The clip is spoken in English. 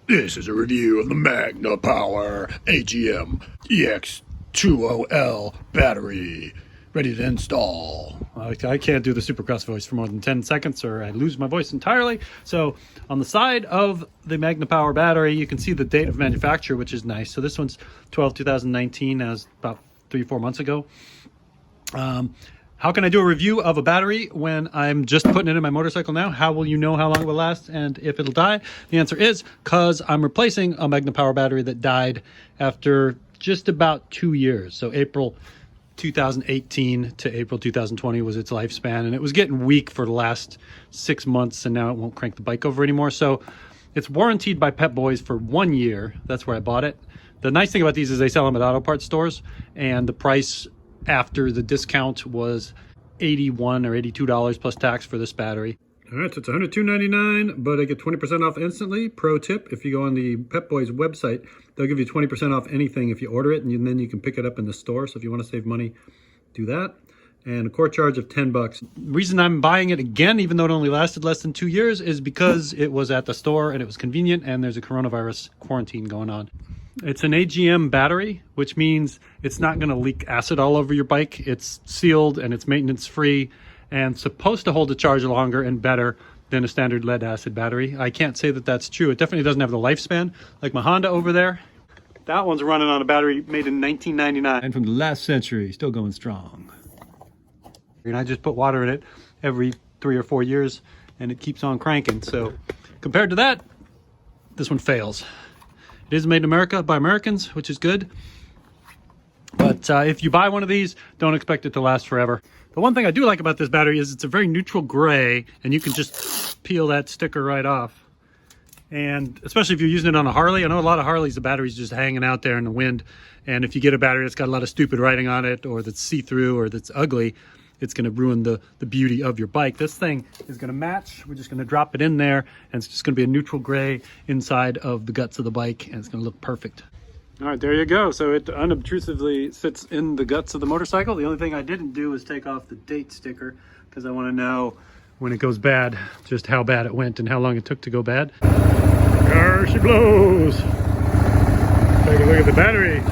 This is a review of the Magnapower AGM EX20L battery. Ready to install. I can't do the Supercross voice for more than 10 seconds or I lose my voice entirely. So on the side of the Magnapower battery, you can see the date of manufacture, which is nice. So this one's 12/2019, as about 3-4 months ago. How can I do a review of a battery when I'm just putting it in my motorcycle now? How will you know how long it will last and if it'll die? The answer is because I'm replacing a Magnapower battery that died after just about 2 years. So April 2018 to April 2020 was its lifespan, and it was getting weak for the last 6 months, and now it won't crank the bike over anymore. So it's warranted by Pep Boys for 1 year. That's where I bought it. The nice thing about these is they sell them at auto parts stores, and the price after the discount was $81 or $82 plus tax for this battery. All right, so it's $102.99, but I get 20% off instantly. Pro tip, if you go on the Pep Boys website, they'll give you 20% off anything if you order it, and then you can pick it up in the store. So if you want to save money, do that. And a core charge of $10. The reason I'm buying it again, even though it only lasted less than 2 years, is because it was at the store and it was convenient, and there's a coronavirus quarantine going on. It's an AGM battery, which means it's not going to leak acid all over your bike. It's sealed and it's maintenance free and supposed to hold a charge longer and better than a standard lead acid battery. I can't say that that's true. It definitely doesn't have the lifespan like my Honda over there. That one's running on a battery made in 1999. And from the last century, still going strong. And I just put water in it every 3 or 4 years and it keeps on cranking. So compared to that, this one fails. It is made in America by Americans, which is good. But if you buy one of these, don't expect it to last forever. The one thing I do like about this battery is it's a very neutral gray, and you can just peel that sticker right off. And especially if you're using it on a Harley. I know a lot of Harleys, the battery's just hanging out there in the wind. And if you get a battery that's got a lot of stupid writing on it, or that's see-through, or that's ugly, it's going to ruin the beauty of your bike. This thing is going to match. We're just going to drop it in there, and it's just going to be a neutral gray inside of the guts of the bike, and it's going to look perfect. All right, there you go. So it unobtrusively sits in the guts of the motorcycle. The only thing I didn't do is take off the date sticker, because I want to know when it goes bad, just how bad it went and how long it took to go bad. There she blows. Take a look at the battery.